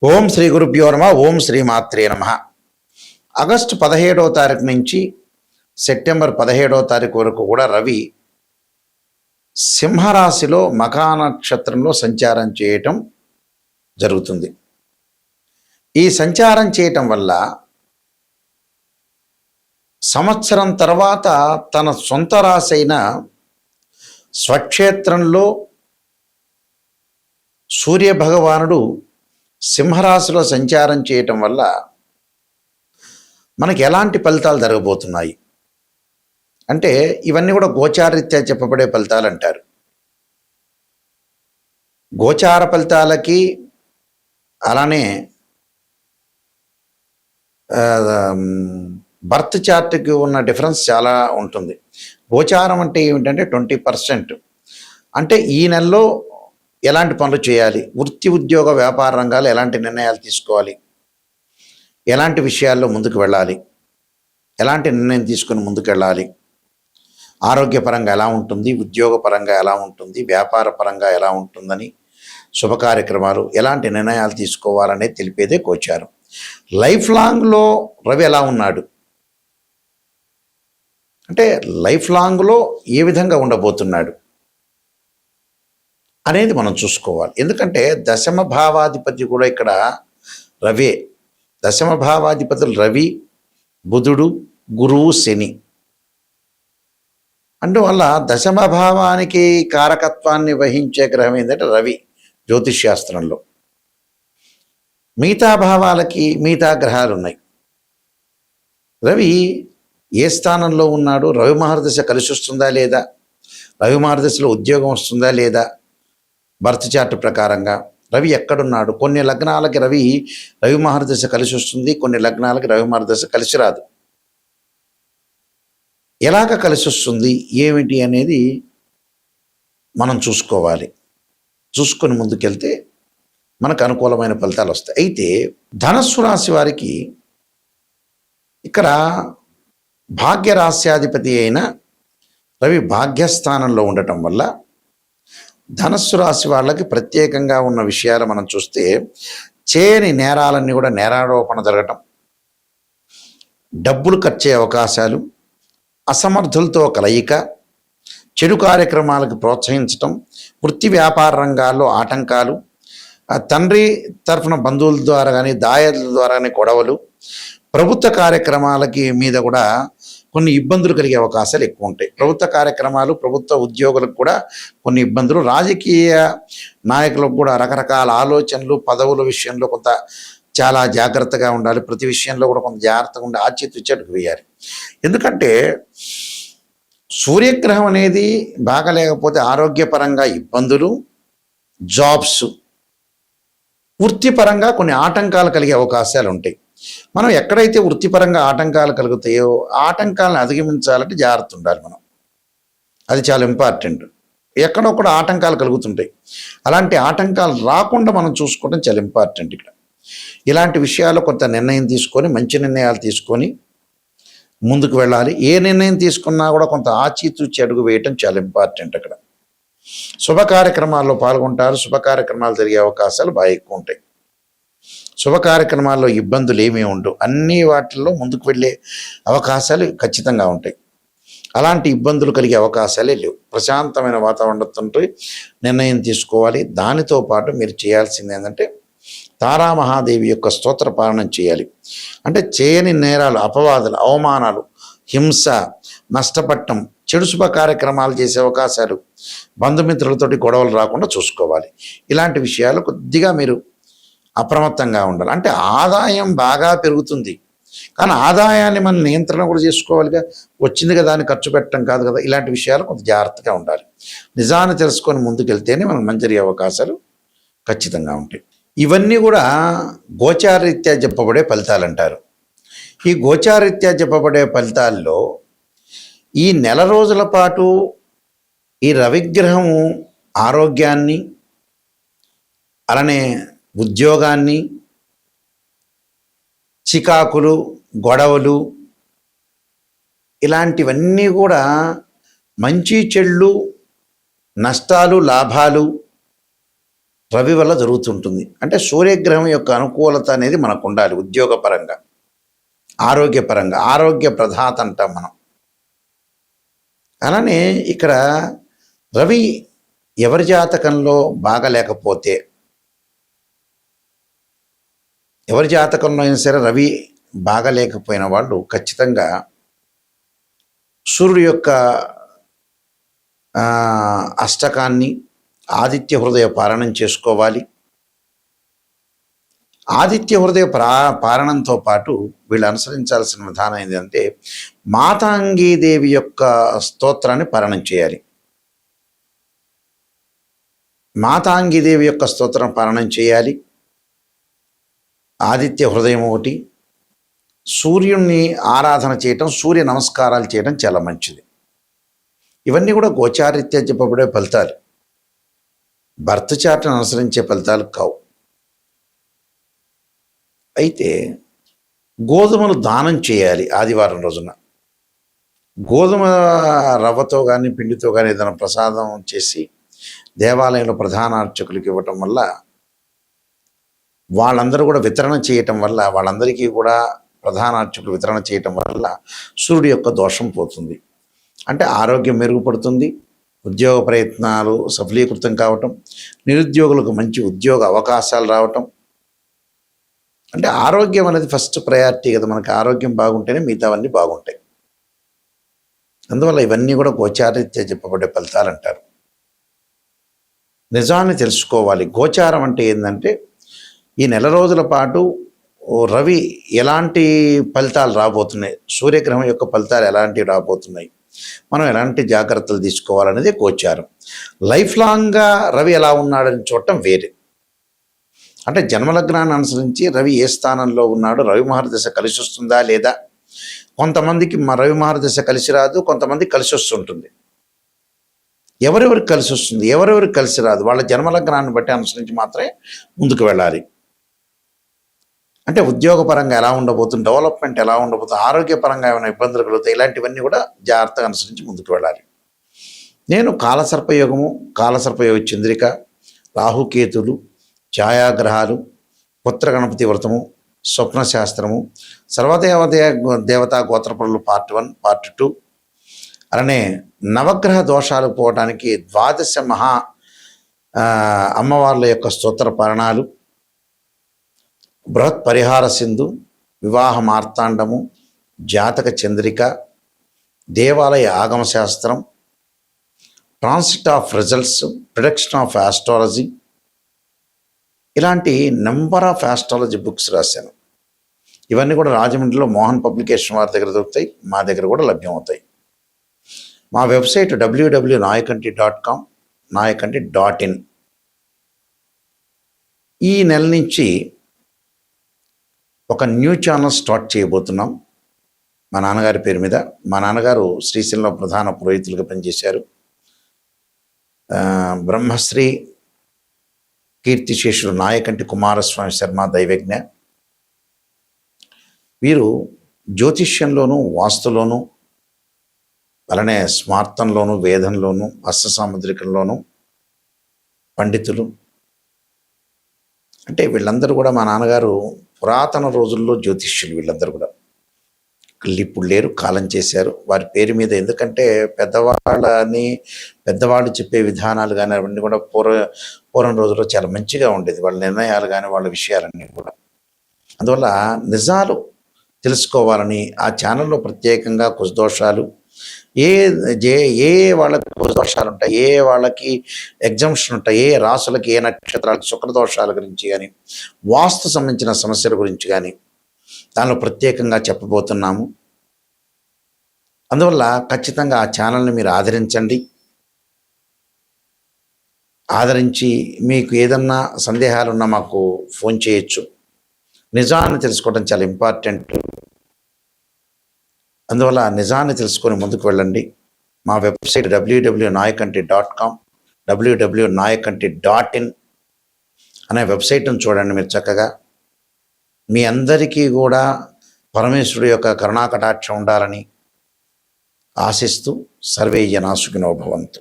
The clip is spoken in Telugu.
ఓం శ్రీ గురుభ్యో నమ. ఓం శ్రీ మాత్రే నమ. ఆగస్టు 17వ తారీఖు నుంచి సెప్టెంబర్ 17వ తారీఖు వరకు కూడా రవి సింహరాశిలో మఖా నక్షత్రంలో సంచారం చేయటం జరుగుతుంది. ఈ సంచారం చేయటం వల్ల సంవత్సరం తర్వాత తన సొంత రాశి అయిన స్వక్షేత్రంలో సూర్యభగవానుడు సింహరాశిలో సంచారం చేయటం వల్ల మనకి ఎలాంటి ఫలితాలు జరగబోతున్నాయి అంటే ఇవన్నీ కూడా గోచారరీత్యా చెప్పబడే ఫలితాలు అంటారు. గోచార ఫలితాలకి అలానే బర్త్ చార్ట్కి ఉన్న డిఫరెన్స్ చాలా ఉంటుంది. గోచారం అంటే ఏమిటంటే 20%. అంటే ఈ నెలలో ఎలాంటి పనులు చేయాలి, వృత్తి ఉద్యోగ వ్యాపార రంగాలు ఎలాంటి నిర్ణయాలు తీసుకోవాలి, ఎలాంటి విషయాల్లో ముందుకు వెళ్ళాలి, ఎలాంటి నిర్ణయం తీసుకుని ముందుకు వెళ్ళాలి, ఆరోగ్యపరంగా ఎలా ఉంటుంది, ఉద్యోగపరంగా ఎలా ఉంటుంది, వ్యాపార పరంగా ఎలా ఉంటుందని, శుభ కార్యక్రమాలు ఎలాంటి నిర్ణయాలు తీసుకోవాలనేది తెలిపేదే గోచారం. లైఫ్ లాంగ్లో రవి ఎలా ఉన్నాడు అంటే లైఫ్ లాంగ్లో ఏ విధంగా ఉండబోతున్నాడు అనేది మనం చూసుకోవాలి. ఎందుకంటే దశమ భావాధిపతి కూడా ఇక్కడ రవే. దశమ భావాధిపతులు రవి, బుధుడు, గురువు, శని. అందువల్ల దశమ భావానికి కారకత్వాన్ని వహించే గ్రహం ఏంటంటే రవి జ్యోతిష్ శాస్త్రంలో. మిగతా భావాలకి మిగతా గ్రహాలు ఉన్నాయి. రవి ఏ స్థానంలో ఉన్నాడు, రవి మహర్దశ కలిసి వస్తుందా లేదా, రవి మహర్దశలో ఉద్యోగం వస్తుందా లేదా, బర్త్ చార్ట్ ప్రకారంగా రవి ఎక్కడున్నాడు. కొన్ని లగ్నాలకి రవి మహర్దశ కలిసి వస్తుంది, కొన్ని లగ్నాలకి రవి మహర్దశ కలిసి రాదు. ఎలాగ కలిసి వస్తుంది ఏమిటి అనేది మనం చూసుకోవాలి. చూసుకొని ముందుకెళ్తే మనకు అనుకూలమైన ఫలితాలు వస్తాయి. అయితే ధనస్సు రాశి వారికి ఇక్కడ భాగ్యరాశ్యాధిపతి అయిన రవి భాగ్యస్థానంలో ఉండటం వల్ల ధనస్సు రాశి వాళ్ళకి ప్రత్యేకంగా ఉన్న విషయాలు మనం చూస్తే చేయని నేరాలన్నీ కూడా నేరారోపణ జరగటం, డబ్బులు ఖర్చే అవకాశాలు, అసమర్థులతో కలయిక, చెడు కార్యక్రమాలకు ప్రోత్సహించటం, వృత్తి వ్యాపార రంగాల్లో ఆటంకాలు, తండ్రి తరఫున బంధువుల ద్వారా కానీ దాయాదుల ద్వారా కానీ గొడవలు, ప్రభుత్వ కార్యక్రమాలకి మీద కూడా కొన్ని ఇబ్బందులు కలిగే అవకాశాలు ఎక్కువ ఉంటాయి. ప్రభుత్వ కార్యక్రమాలు, ప్రభుత్వ ఉద్యోగులకు కూడా కొన్ని ఇబ్బందులు, రాజకీయ నాయకులకు కూడా రకరకాల ఆలోచనలు, పదవుల విషయంలో కొంత చాలా జాగ్రత్తగా ఉండాలి. ప్రతి విషయంలో కూడా కొంత జాగ్రత్తగా ఉండి ఆచితూచి అడుగు వేయాలి. ఎందుకంటే సూర్యగ్రహం అనేది బాగలేకపోతే ఆరోగ్యపరంగా ఇబ్బందులు, జాబ్స్, వృత్తిపరంగా కొన్ని ఆటంకాలు కలిగే అవకాశాలు ఉంటాయి. మనం ఎక్కడైతే వృత్తిపరంగా ఆటంకాలు కలుగుతాయో ఆటంకాలను అధిగమించాలంటే జాగ్రత్త ఉండాలి మనం. అది చాలా ఇంపార్టెంట్. ఎక్కడో కూడా ఆటంకాలు కలుగుతుంటాయి. అలాంటి ఆటంకాలు రాకుండా మనం చూసుకోవడం చాలా ఇంపార్టెంట్. ఇక్కడ ఇలాంటి విషయాలు కొంత నిర్ణయం తీసుకొని, మంచి నిర్ణయాలు తీసుకొని ముందుకు వెళ్ళాలి. ఏ నిర్ణయం తీసుకున్నా కూడా కొంత ఆచితూచి అడుగు వేయటం చాలా ఇంపార్టెంట్. అక్కడ శుభ కార్యక్రమాల్లో పాల్గొంటారు. శుభ కార్యక్రమాలు జరిగే అవకాశాలు బాగా ఎక్కువ ఉంటాయి. శుభ కార్యక్రమాల్లో ఇబ్బందులు ఏమీ ఉండవు. అన్ని వాటిల్లో ముందుకు వెళ్ళే అవకాశాలు ఖచ్చితంగా ఉంటాయి. అలాంటి ఇబ్బందులు కలిగే అవకాశాలే లేవు. ప్రశాంతమైన వాతావరణంతో నిర్ణయం తీసుకోవాలి. దానితో పాటు మీరు చేయాల్సింది ఏంటంటే తారామహాదేవి యొక్క స్తోత్ర పాలనం చేయాలి. అంటే చేయని నేరాలు, అపవాదులు, అవమానాలు, హింస, నష్టపట్టం, చెడు శుభ కార్యక్రమాలు చేసే అవకాశాలు, బంధుమిత్రులతోటి గొడవలు రాకుండా చూసుకోవాలి. ఇలాంటి విషయాలు కొద్దిగా మీరు అప్రమత్తంగా ఉండాలి. అంటే ఆదాయం బాగా పెరుగుతుంది, కానీ ఆదాయాన్ని మనం నియంత్రణ కూడా చేసుకోవాలిగా. వచ్చింది కదా అని ఖర్చు పెట్టడం కాదు కదా. ఇలాంటి విషయాలు కొంత జాగ్రత్తగా ఉండాలి. నిజాన్ని తెలుసుకొని ముందుకెళ్తేనే మనకు మంచి జరిగే అవకాశాలు ఖచ్చితంగా ఉంటాయి. ఇవన్నీ కూడా గోచారరీత్యా చెప్పబడే ఫలితాలు అంటారు. ఈ గోచారరీత్యా చెప్పబడే ఫలితాల్లో ఈ నెల రోజుల పాటు ఈ రవిగ్రహము ఆరోగ్యాన్ని, అలానే ఉద్యోగాన్ని, చికాకులు, గొడవలు, ఇలాంటివన్నీ కూడా మంచి చెళ్ళు, నష్టాలు, లాభాలు, రవి వల్ల జరుగుతుంటుంది. అంటే సూర్యగ్రహం యొక్క అనుకూలత అనేది మనకు ఉండాలి. ఉద్యోగపరంగా, ఆరోగ్యపరంగా, ఆరోగ్య ప్రదాత అంటాం మనం. అలానే ఇక్కడ రవి ఎవరి జాతకంలో బాగలేకపోతే, ఎవరి జాతకంలో అయినా సరే రవి బాగలేకపోయిన వాళ్ళు ఖచ్చితంగా సూర్యుడు యొక్క అష్టకాన్ని, ఆదిత్య హృదయ పారణం చేసుకోవాలి. ఆదిత్య హృదయ పారణంతో పాటు వీళ్ళు అనుసరించాల్సిన విధానం ఏంటంటే మాతాంగీదేవి యొక్క స్తోత్రాన్ని పారణం చేయాలి. మాతాంగీదేవి యొక్క స్తోత్రం పారణం చేయాలి. ఆదిత్య హృదయం ఒకటి, సూర్యుణ్ణి ఆరాధన చేయటం, సూర్య నమస్కారాలు చేయడం చాలా మంచిది. ఇవన్నీ కూడా గోచారీత్యా చెప్పబడే ఫలితాలు, బర్త్ చార్ట్ను అనుసరించే ఫలితాలు కావు. అయితే గోధుమలు దానం చేయాలి ఆదివారం రోజున. గోధుమ రవ్వతో కానీ పిండితో కానీ ఏదైనా ప్రసాదం చేసి దేవాలయంలో ప్రధాన అర్చకులకు ఇవ్వటం వల్ల, వాళ్ళందరూ కూడా వితరణ చేయటం వల్ల, వాళ్ళందరికీ కూడా ప్రధాన అర్చకులు వితరణ చేయటం వల్ల సూర్యుడి యొక్క దోషం పోతుంది. అంటే ఆరోగ్యం మెరుగుపడుతుంది, ఉద్యోగ ప్రయత్నాలు సఫలీకృతం కావటం, నిరుద్యోగులకు మంచి ఉద్యోగ అవకాశాలు రావటం. అంటే ఆరోగ్యం అనేది ఫస్ట్ ప్రయారిటీ కదా. మనకి ఆరోగ్యం బాగుంటేనే మిగతావన్నీ బాగుంటాయి. అందువల్ల ఇవన్నీ కూడా గోచారీత్యా చెప్పబడే ఫలితాలు అంటారు. నిజాన్ని తెలుసుకోవాలి. గోచారం అంటే ఏంటంటే ఈ నెల రోజుల పాటు రవి ఎలాంటి ఫలితాలు రాబోతున్నాయి, సూర్యగ్రహం యొక్క ఫలితాలు ఎలాంటివి రాబోతున్నాయి, మనం ఎలాంటి జాగ్రత్తలు తీసుకోవాలనేది గోచారం. లైఫ్ లాంగ్గా రవి ఎలా ఉన్నాడని చూడటం వేరే. అంటే జన్మలగ్నాన్ని అనుసరించి రవి ఏ స్థానంలో ఉన్నాడో, రవి మహర్దశ కలిసి వస్తుందా లేదా. కొంతమందికి రవి మహర్దశ కలిసి రాదు, కొంతమందికి కలిసి వస్తుంటుంది. ఎవరెవరికి కలిసి వస్తుంది, ఎవరెవరికి కలిసి రాదు, వాళ్ళ జన్మలగ్నాన్ని బట్టి అనుసరించి మాత్రమే ముందుకు వెళ్ళాలి. అంటే ఉద్యోగపరంగా ఎలా ఉండబోతుంది, డెవలప్మెంట్ ఎలా ఉండబోతుంది, ఆరోగ్యపరంగా ఏమైనా ఇబ్బందులు కలుగుతాయి, ఇలాంటివన్నీ కూడా జాగ్రత్తగా అనుసరించి ముందుకు వెళ్ళాలి. నేను కాలసర్పయోగము, కాలసర్పయోగ చంద్రిక, రాహుకేతులు, ఛాయాగ్రహాలు, పుత్ర గణపతి వ్రతము, స్వప్న శాస్త్రము, దేవతా గోత్రపరులు పార్ట్ 1, పార్ట్ 2, అలానే నవగ్రహ దోషాలు పోవడానికి 12 మహా అమ్మవార్ల యొక్క స్తోత్ర పారణాలు, బృహత్ పరిహార సింధు, వివాహ మార్తాండము, జాతక చంద్రిక, దేవాలయ ఆగమ శాస్త్రం, transit of results, prediction of astrology, ఇలాంటి నెంబర్ ఆఫ్ ఆస్ట్రాలజీ బుక్స్ రాశాను. ఇవన్నీ కూడా రాజమండ్రిలో మోహన్ పబ్లికేషన్ వారి దగ్గర దొరుకుతాయి, మా దగ్గర కూడా లభ్యమవుతాయి. మా వెబ్సైట్ www.nayakanti.com, nayakanti.in. ఈ నెల నుంచి ఒక న్యూ ఛానల్ స్టార్ట్ చేయబోతున్నాం మా నాన్నగారి పేరు మీద. మా నాన్నగారు శ్రీశైలంలో ప్రధాన పురోహితులుగా పనిచేశారు. బ్రహ్మశ్రీ కీర్తిశేషులు నాయకంటి కుమారస్వామి శర్మ దైవజ్ఞ. వీరు జ్యోతిష్యంలోనూ, వాస్తులోనూ, అలానే స్మార్తంలోను, వేదంలోను, హస్త సాముద్రికంలోను పండితులు. అంటే వీళ్ళందరూ కూడా మా నాన్నగారు పురాతన రోజుల్లో జ్యోతిష్యులు. వీళ్ళందరూ కూడా ఇప్పుడు లేరు, కాలం చేశారు. వారి పేరు మీద, ఎందుకంటే పెద్దవాళ్ళు చెప్పే విధానాలు కానీ అవన్నీ కూడా పూర్వం రోజుల్లో చాలా మంచిగా ఉండేది, వాళ్ళ నిర్ణయాలు కానీ వాళ్ళ విషయాలన్నీ కూడా. అందువల్ల నిజాలు తెలుసుకోవాలని ఆ ఛానల్లో ప్రత్యేకంగా కుశదోషాలు, ఏ వాళ్ళకి దోషాలు ఉంటాయి, ఏ వాళ్ళకి ఎగ్జామ్షన్ ఉంటాయి, ఏ రాసులకి, ఏ నక్షత్రాలకి శుక్రదోషాల గురించి కానీ, వాస్తు సంబంధించిన సమస్యల గురించి కానీ దానిలో ప్రత్యేకంగా చెప్పబోతున్నాము. అందువల్ల ఖచ్చితంగా ఆ ఛానల్ని మీరు ఆదరించండి. ఆదరించి మీకు ఏదన్నా సందేహాలున్నా మాకు ఫోన్ చేయొచ్చు. నిజాన్ని తెలుసుకోవడం చాలా ఇంపార్టెంట్. అందువల్ల నిజాన్ని తెలుసుకొని ముందుకు వెళ్ళండి. మా వెబ్సైట్ www.nayakanti.com, www.nayakanti.in అనే వెబ్సైట్ను చూడండి. మీరు చక్కగా మీ అందరికీ కూడా పరమేశ్వరుడు యొక్క కరుణాకటాక్షం ఉండాలని ఆశిస్తూ సర్వే జనా సుఖినో భవంతు.